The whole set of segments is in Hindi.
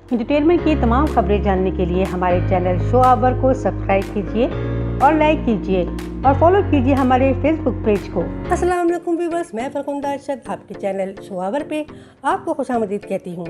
एंटरटेनमेंट की तमाम खबरें जानने के लिए हमारे चैनल शो आवर को सब्सक्राइब कीजिए और लाइक कीजिए और फॉलो कीजिए हमारे फेसबुक पेज को। अस्सलाम वालेकुम व्यूअर्स, मैं फरकुंदा अरशद आपके चैनल शो आवर पे आपको खुशामदीद कहती हूँ।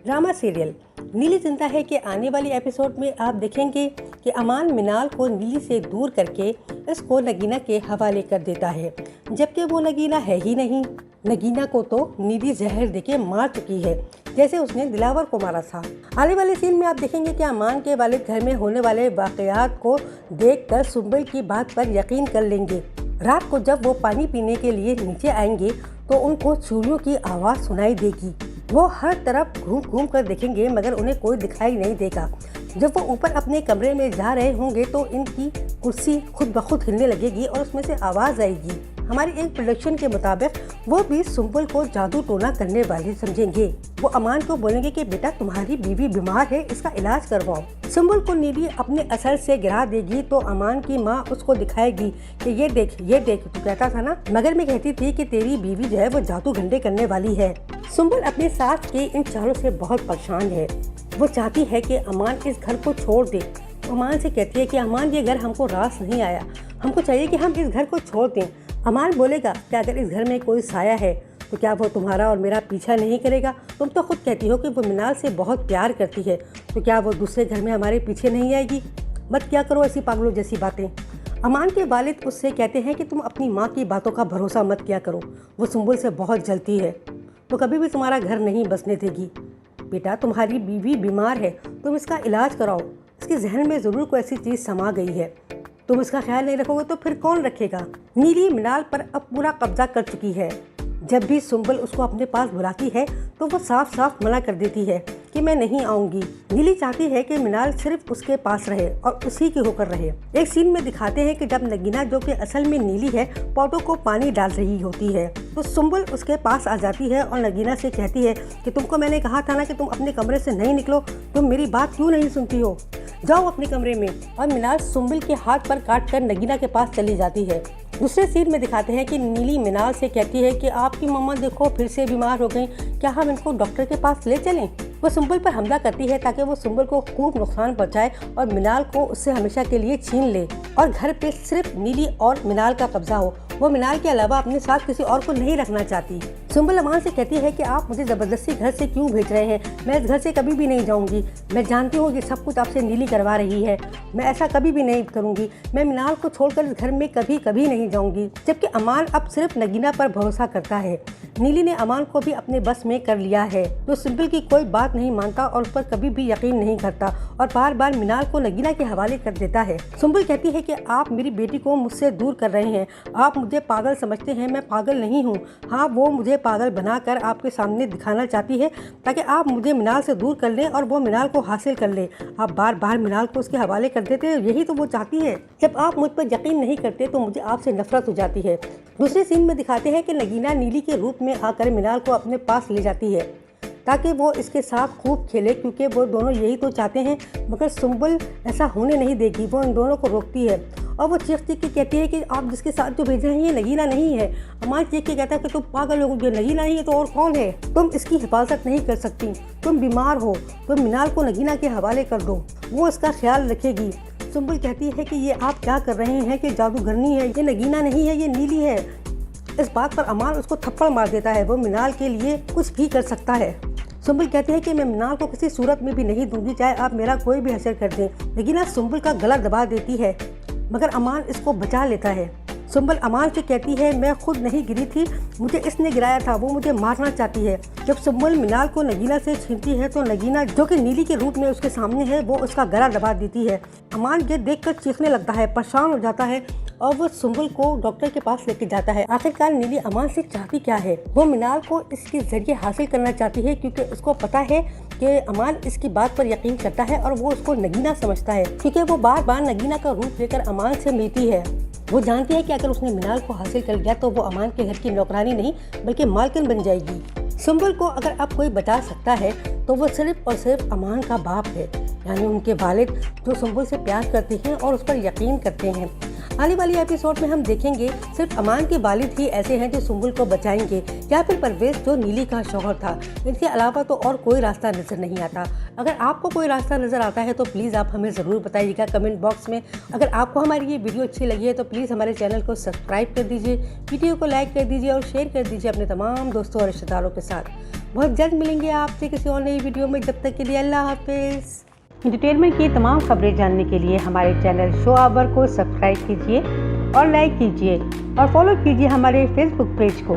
ड्रामा सीरियल नीली जिंदा है के आने वाली एपिसोड में आप देखेंगे कि अमान मिनाल को नीली से दूर करके इसको नगीना के हवाले कर देता है, जबकि वो नगीना है ही नहीं। नगीना को तो नीली जहर देके मार चुकी है, जैसे उसने दिलावर को मारा था। आने वाले सीन में आप देखेंगे कि अमान के वालिद घर में होने वाले वाकयात को देखकर सुंबल की बात पर यकीन कर लेंगे। रात को जब वो पानी पीने के लिए नीचे आएंगे तो उनको चूड़ियों की आवाज़ सुनाई देगी। वो हर तरफ घूम घूम कर देखेंगे मगर उन्हें कोई दिखाई नहीं देगा। जब वो ऊपर अपने कमरे में जा रहे होंगे तो इनकी कुर्सी खुद ब खुद हिलने लगेगी और उसमें से आवाज़ आएगी। हमारी एक प्रोडक्शन के मुताबिक वो भी सुंबल को जादू टोना करने वाले समझेंगे। वो अमान को बोलेंगे कि बेटा तुम्हारी बीवी बीमार है, इसका इलाज करवाओ। सुंबल को नीली अपने असर से गिरा देगी तो अमान की माँ उसको दिखाएगी कि ये देख तू कहता था ना, मगर मैं कहती थी कि तेरी बीवी जो है वो जादू घंटे करने वाली है। सुंबल अपने सास के इन चारों से बहुत परेशान है। वो चाहती है कि अमान इस घर को छोड़ दे। अमान से कहती है कि अमान ये घर हमको रास नहीं आया, हमको चाहिए कि हम इस घर को छोड़ दें। अमान बोलेगा कि अगर इस घर में कोई साया है तो क्या वो तुम्हारा और मेरा पीछा नहीं करेगा? तुम तो खुद कहती हो कि वो मिनाल से बहुत प्यार करती है, तो क्या वो दूसरे घर में हमारे पीछे नहीं आएगी? मत क्या करो ऐसी पागलों जैसी बातें। अमान के वालिद उससे कहते हैं कि तुम अपनी माँ की बातों का भरोसा मत किया करो, वो सुंबल से बहुत जलती है, तो कभी भी तुम्हारा घर नहीं बसने देगी। बेटा तुम्हारी बीवी बीमार है, तुम इसका इलाज कराओ, इसके जहन में ज़रूर कोई ऐसी चीज़ समा गई है, तुम इसका ख्याल नहीं रखोगे तो फिर कौन रखेगा? नीली मिनाल पर अब पूरा कब्जा कर चुकी है। जब भी सुंबल उसको अपने पास बुलाती है तो वो साफ साफ मना कर देती है कि मैं नहीं आऊंगी। नीली चाहती है कि मिनाल सिर्फ उसके पास रहे और उसी की होकर रहे। एक सीन में दिखाते हैं कि जब नगीना, जो कि असल में नीली है, पौधों को पानी डाल रही होती है तो सुंबल उसके पास आ जाती है और नगीना से कहती है कि तुमको मैंने कहा था ना कि तुम अपने कमरे से नहीं निकलो, तुम मेरी बात क्यों नहीं सुनती हो, जाओ अपने कमरे में। और मिनाल सुंबल के हाथ पर काट कर नगीना के पास चली जाती है। दूसरे सीन में दिखाते हैं कि नीली मिनाल से कहती है कि आपकी मम्मा देखो फिर से बीमार हो गई, क्या हम इनको डॉक्टर के पास ले चलें? वो सुंबल पर हमला करती है ताकि वो सुंबल को खूब नुकसान पहुंचाए और मिनाल को उससे हमेशा के लिए छीन ले और घर पे सिर्फ नीली और मिनाल का कब्जा हो। वो मिनाल के अलावा अपने साथ किसी और को नहीं रखना चाहती। सुंबल अमान से कहती है कि आप मुझे ज़बरदस्ती घर से क्यों भेज रहे हैं, मैं इस घर से कभी भी नहीं जाऊंगी, मैं जानती हूँ कि सब कुछ आपसे नीली करवा रही है, मैं ऐसा कभी भी नहीं करूँगी, मैं मिनाल को छोड़कर इस घर में कभी नहीं जाऊँगी। जबकि अमान अब सिर्फ नगीना पर भरोसा करता है। नीली ने अमान को भी अपने बस में कर लिया है, जो सुंबल की कोई बात नहीं मानता और उस पर कभी भी यकीन नहीं करता और बार बार मिनाल को नगीना के हवाले कर देता है। सुंबल कहती है कि आप मेरी बेटी को मुझसे दूर कर रहे हैं, आप मुझे पागल समझते हैं, मैं पागल नहीं हूँ। हाँ, वो मुझे पागल बनाकर आपके सामने दिखाना चाहती है ताकि आप मुझे मिनाल से दूर कर लें और वो मिनाल को हासिल कर ले। आप बार बार मिनाल को उसके हवाले कर देते हैं, यही तो वो चाहती है। जब आप मुझ पर यकीन नहीं करते तो मुझे आपसे नफरत हो जाती है। दूसरे सीन में दिखाते हैं कि नगीना नीली के रूप में आकर मिनाल को अपने पास ले जाती है ताकि वो इसके साथ खूब खेले, क्योंकि वो दोनों यही तो चाहते हैं, मगर सुंबल ऐसा होने नहीं देगी। वो इन दोनों को रोकती है और वो चीख के कहती है कि आप जिसके साथ जो भेज रहे हैं ये नगीना नहीं है। अमान चीख के कहता है कि तुम पागल हो, ये नगीना नहीं है तो और कौन है? तुम इसकी हिफाजत नहीं कर सकती, तुम बीमार हो, तुम मिनाल को नगीना के हवाले कर दो, वो इसका ख्याल रखेगी। सुंबल कहती है कि ये आप क्या कर रहे हैं, कि जादूगरनी है, ये नगीना नहीं है, ये नीली है। इस बात पर अमान उसको थप्पड़ मार देता है, वो मिनाल के लिए कुछ भी कर सकता है। सुंबल कहते हैं कि मैं मिनाल को किसी सूरत में भी नहीं दूंगी, चाहे आप मेरा कोई भी असर कर दें। नगीना सुंबल का गला दबा देती है मगर अमान इसको बचा लेता है। सुंबल अमान से कहती है मैं खुद नहीं गिरी थी, मुझे इसने गिराया था, वो मुझे मारना चाहती है। जब सुंबल मिनाल को नगीना से छीनती है तो नगीना, जो कि नीली के रूप में उसके सामने है, वो उसका गला दबा देती है। अमान ये देखकर चीखने लगता है, परेशान हो जाता है और वो सुंबल को डॉक्टर के पास लेके जाता है। आखिरकार नीली अमान से चाहती क्या है? वो मिनाल को इसके जरिए हासिल करना चाहती है, क्योंकि उसको पता है कि अमान इसकी बात पर यकीन करता है और वो उसको नगीना समझता है, क्योंकि वो बार बार नगीना का रूप लेकर अमान से मिलती है। वो जानती है कि अगर उसने मिनाल को हासिल कर लिया तो वो अमान के घर की नौकरानी नहीं बल्कि मालकिन बन जाएगी। सुंबल को अगर अब कोई बचा सकता है तो वो सिर्फ और सिर्फ अमान का बाप है, यानी उनके वालिद, जो सुंबल से प्यार करते हैं और उस पर यकीन करते हैं। आने वाली एपिसोड में हम देखेंगे सिर्फ अमान के वालिद ही ऐसे हैं जो सुंबुल को बचाएंगे या फिर परवेज जो नीली का शौहर था। इनके अलावा तो और कोई रास्ता नज़र नहीं आता। अगर आपको कोई रास्ता नज़र आता है तो प्लीज़ आप हमें ज़रूर बताइएगा कमेंट बॉक्स में। अगर आपको हमारी ये वीडियो अच्छी लगी है तो प्लीज़ हमारे चैनल को सब्सक्राइब कर दीजिए, वीडियो को लाइक कर दीजिए और शेयर कर दीजिए अपने तमाम दोस्तों और रिश्तेदारों के साथ। बहुत जल्द मिलेंगे आपसे किसी और नई वीडियो में। जब तक के लिए अल्लाह हाफिज़। एंटरटेनमेंट की तमाम खबरें जानने के लिए हमारे चैनल शो आवर को सब्सक्राइब कीजिए और लाइक कीजिए और फॉलो कीजिए हमारे फेसबुक पेज को।